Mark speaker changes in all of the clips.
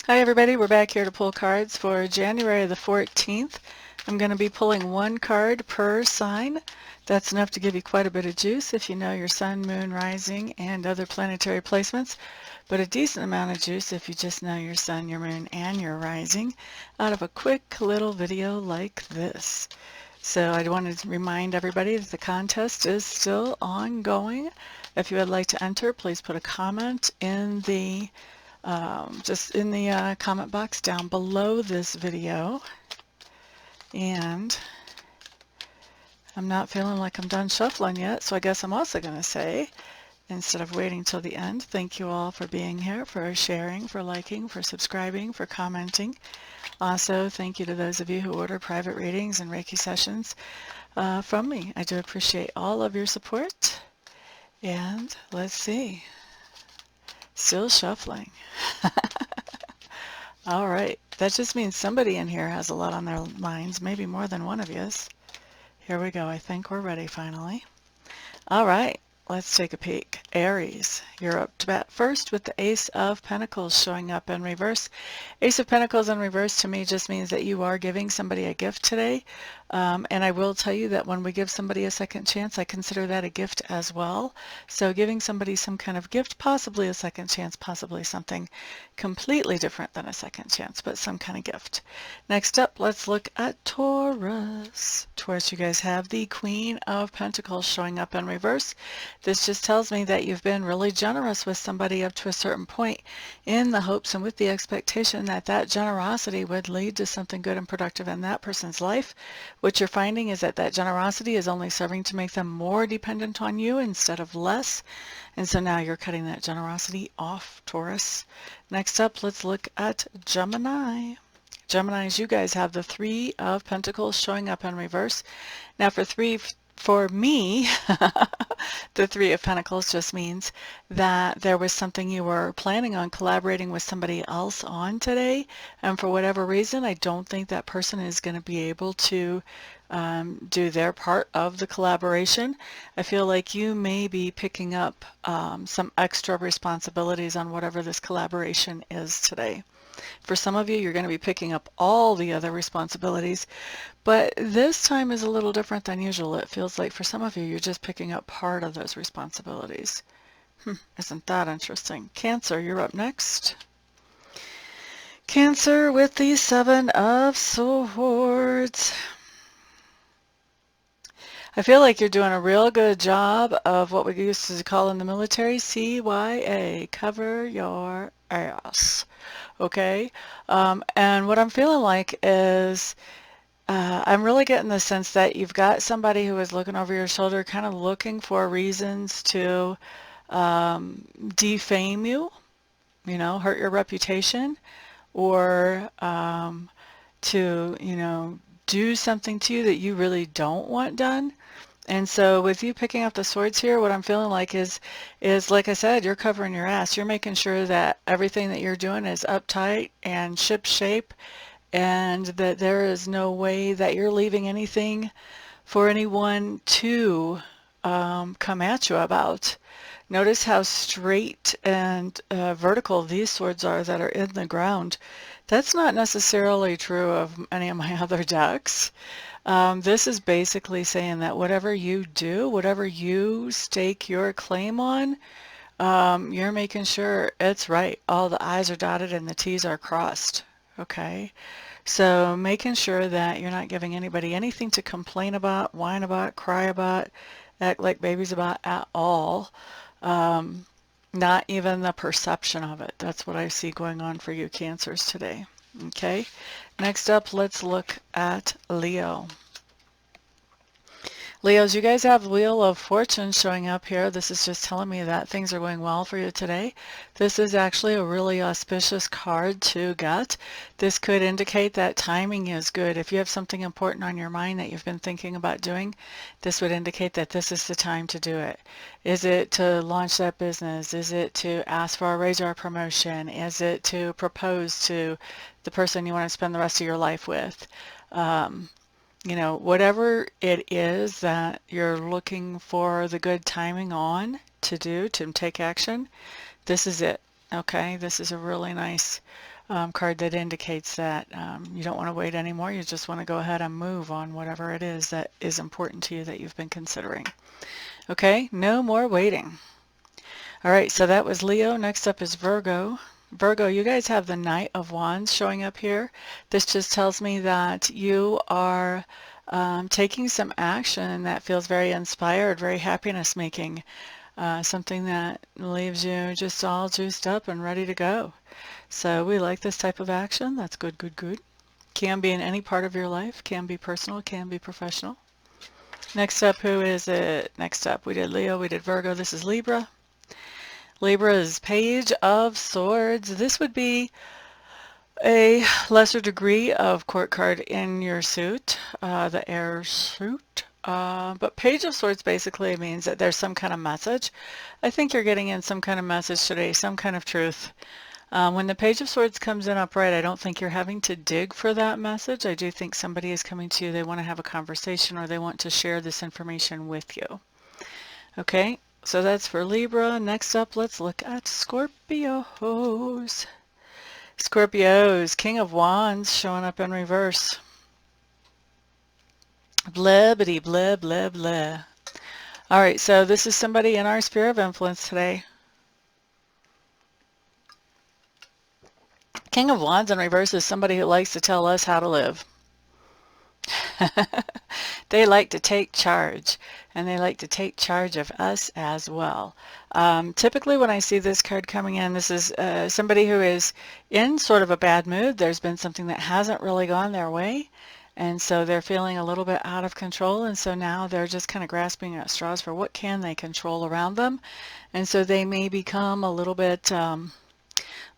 Speaker 1: Hi everybody, we're back here to pull cards for January the 14th. I'm going to be pulling one card per sign. That's enough to give you quite a bit of juice if you know your sun, moon, rising, and other planetary placements, but a decent amount of juice if you just know your sun, your moon, and your rising out of a quick little video like this. So I wanted to remind everybody that the contest is still ongoing. If you would like to enter, please put a comment in the comment box down below this video. And I'm not feeling like I'm done shuffling yet, so I guess I'm also going to say, instead of waiting till the end, thank you all for being here, for sharing, for liking, for subscribing, for commenting. Also, thank you to those of you who order private readings and Reiki sessions from me. I do appreciate all of your support. And let's see. Still shuffling. All right, that just means somebody in here has a lot on their minds, maybe more than one of yous. Here we go. I think we're ready finally. All right, let's take a peek. Aries, you're up to bat first with the Ace of Pentacles showing up in reverse. Ace of Pentacles in reverse to me just means that you are giving somebody a gift today. And I will tell you that when we give somebody a second chance, I consider that a gift as well. So giving somebody some kind of gift, possibly a second chance, possibly something completely different than a second chance, but some kind of gift. Next up, let's look at Taurus. Taurus, you guys have the Queen of Pentacles showing up in reverse. This just tells me that you've been really generous with somebody up to a certain point in the hopes and with the expectation that that generosity would lead to something good and productive in that person's life. What you're finding is that that generosity is only serving to make them more dependent on you instead of less. And so now you're cutting that generosity off, Taurus. Next up, let's look at Gemini. Geminis, you guys have the Three of Pentacles showing up in reverse. Now for me, the Three of Pentacles just means that there was something you were planning on collaborating with somebody else on today, and for whatever reason, I don't think that person is going to be able to do their part of the collaboration. I feel like you may be picking up some extra responsibilities on whatever this collaboration is today. For some of you, you're going to be picking up all the other responsibilities, but this time is a little different than usual. It feels like for some of you, you're just picking up part of those responsibilities. Isn't that interesting? Cancer, you're up next. Cancer with the Seven of Swords. I feel like you're doing a real good job of what we used to call in the military CYA, cover your ass. Okay? And what I'm feeling like is I'm really getting the sense that you've got somebody who is looking over your shoulder, kind of looking for reasons to defame you, hurt your reputation, or to, do something to you that you really don't want done. And so with you picking up the swords here, what I'm feeling like is like I said, you're covering your ass. You're making sure that everything that you're doing is uptight and ship shape, and that there is no way that you're leaving anything for anyone to come at you about. Notice how straight and vertical these swords are that are in the ground. That's not necessarily true of any of my other decks. This is basically saying that whatever you do, whatever you stake your claim on, you're making sure it's right. All the I's are dotted and the T's are crossed. Okay? So making sure that you're not giving anybody anything to complain about, whine about, cry about, act like babies about at all. Not even the perception of it. That's what I see going on for you Cancers today. Okay, next up, let's look at Leo. Leos, you guys have Wheel of Fortune showing up here. This is just telling me that things are going well for you today. This is actually a really auspicious card to get. This could indicate that timing is good. If you have something important on your mind that you've been thinking about doing, this would indicate that this is the time to do it. Is it to launch that business? Is it to ask for a raise or a promotion? Is it to propose to the person you want to spend the rest of your life with? Whatever it is that you're looking for the good timing on to do, to take action, this is it. Okay, this is a really nice card that indicates that you don't want to wait anymore. You just want to go ahead and move on whatever it is that is important to you that you've been considering. Okay, no more waiting. All right, so that was Leo. Next up is Virgo. Virgo, you guys have the Knight of Wands showing up here. This just tells me that you are taking some action that feels very inspired, very happiness making, something that leaves you just all juiced up and ready to go. So we like this type of action. That's good, good, good. Can be in any part of your life, can be personal, can be professional. Next up, who is it? Next up, we did Leo, we did Virgo. This is Libra. Libra's Page of Swords. This would be a lesser degree of court card in your suit, the air suit. But Page of Swords basically means that there's some kind of message. I think you're getting in some kind of message today, some kind of truth. When the Page of Swords comes in upright, I don't think you're having to dig for that message. I do think somebody is coming to you. They want to have a conversation or they want to share this information with you. Okay, so that's for Libra. Next up, let's look at Scorpios. Scorpios, King of Wands showing up in reverse. Blibbity, blib, blib, blib. All right, so this is somebody in our sphere of influence today. King of Wands in reverse is somebody who likes to tell us how to live. They like to take charge, and they like to take charge of us as well. Typically when I see this card coming in, this is somebody who is in sort of a bad mood. There's been something that hasn't really gone their way, and so they're feeling a little bit out of control, and so now they're just kind of grasping at straws for what can they control around them. And so they may become a little bit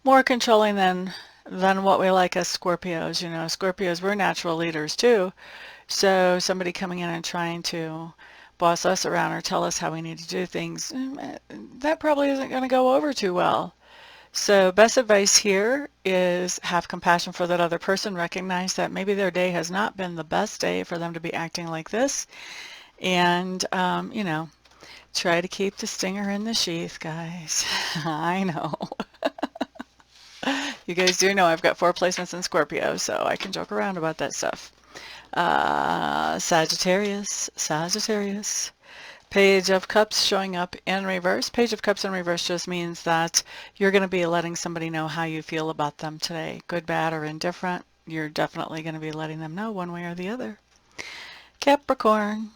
Speaker 1: more controlling than what we like as Scorpios. You know, Scorpios, we're natural leaders too. So somebody coming in and trying to boss us around or tell us how we need to do things, that probably isn't going to go over too well. So best advice here is have compassion for that other person. Recognize that maybe their day has not been the best day for them to be acting like this. And, you know, try to keep the stinger in the sheath, guys. I know. You guys do know I've got 4 placements in Scorpio, so I can joke around about that stuff. Sagittarius, Sagittarius. Page of Cups showing up in reverse. Page of Cups in reverse just means that you're going to be letting somebody know how you feel about them today. Good, bad, or indifferent. You're definitely going to be letting them know one way or the other. Capricorn.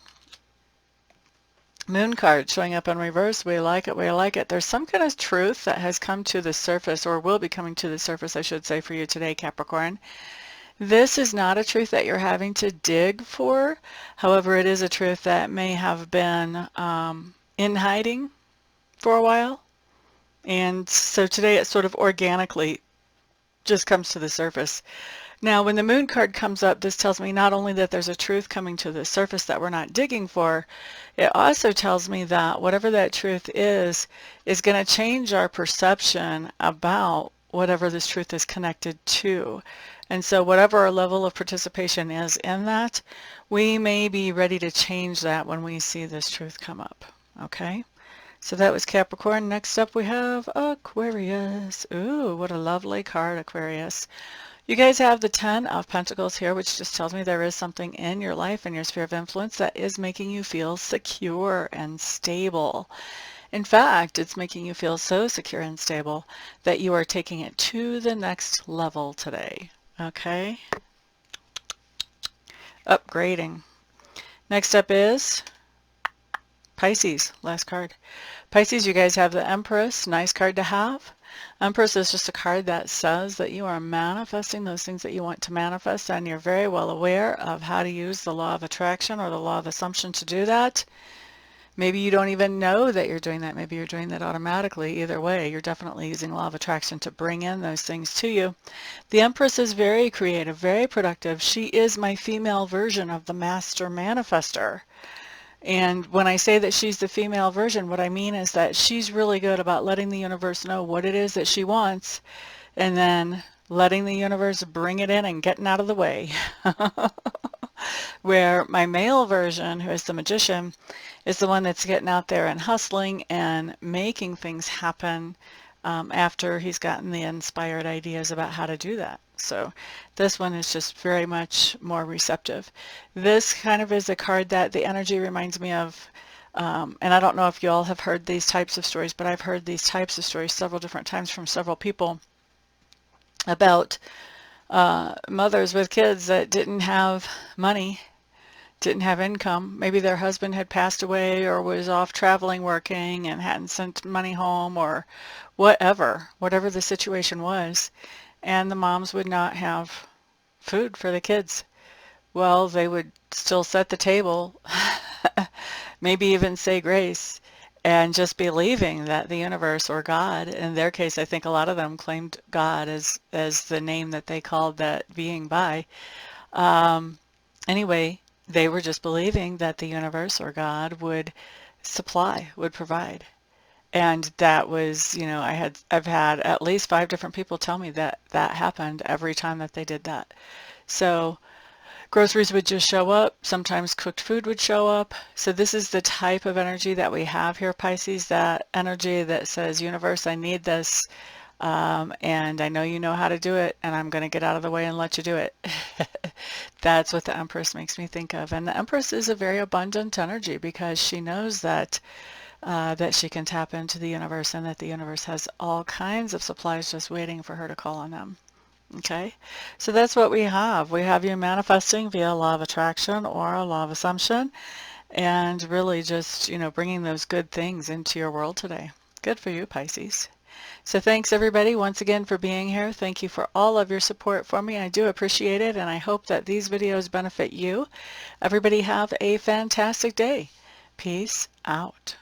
Speaker 1: Moon card showing up in reverse. We like it, we like it. There's some kind of truth that has come to the surface, or will be coming to the surface, I should say, for you today, Capricorn. This is not a truth that you're having to dig for. However, it is a truth that may have been in hiding for a while. And so today it sort of organically just comes to the surface. Now, when the moon card comes up, this tells me not only that there's a truth coming to the surface that we're not digging for, it also tells me that whatever that truth is going to change our perception about whatever this truth is connected to. And so whatever our level of participation is in that, we may be ready to change that when we see this truth come up. Okay? So that was Capricorn. Next up we have Aquarius. Ooh, what a lovely card, Aquarius. You guys have the 10 of Pentacles here, which just tells me there is something in your life, in your sphere of influence, that is making you feel secure and stable. In fact, it's making you feel so secure and stable that you are taking it to the next level today. Okay? Upgrading. Next up is Pisces, last card. Pisces, you guys have the Empress, nice card to have. Empress is just a card that says that you are manifesting those things that you want to manifest, and you're very well aware of how to use the law of attraction or the law of assumption to do that. Maybe you don't even know that you're doing that. Maybe you're doing that automatically. Either way, you're definitely using law of attraction to bring in those things to you. The Empress is very creative, very productive. She is my female version of the master manifester. And when I say that she's the female version, what I mean is that she's really good about letting the universe know what it is that she wants, and then letting the universe bring it in and getting out of the way. Where my male version, who is the magician, is the one that's getting out there and hustling and making things happen after he's gotten the inspired ideas about how to do that. So this one is just very much more receptive. This kind of is a card that the energy reminds me of, and I don't know if you all have heard these types of stories, but I've heard these types of stories several different times from several people about mothers with kids that didn't have money, didn't have income. Maybe their husband had passed away or was off traveling working and hadn't sent money home, or whatever the situation was, and the moms would not have food for the kids. Well, they would still set the table, maybe even say grace, and just believing that the universe or God, in their case, I think a lot of them claimed God as the name that they called that being by. Anyway, they were just believing that the universe or God would supply, would provide. And that was, you know, I've had at least 5 different people tell me that that happened every time that they did that. So groceries would just show up. Sometimes cooked food would show up. So this is the type of energy that we have here, Pisces, that energy that says, universe, I need this. And I know you know how to do it, and I'm going to get out of the way and let you do it. That's what the Empress makes me think of. And the Empress is a very abundant energy because she knows that that she can tap into the universe, and that the universe has all kinds of supplies just waiting for her to call on them. Okay, so that's what we have. We have you manifesting via law of attraction or a law of assumption, and really just, you know, bringing those good things into your world today. Good for you, Pisces. So thanks everybody once again for being here. Thank you for all of your support for me. I do appreciate it, and I hope that these videos benefit you. Everybody have a fantastic day. Peace out.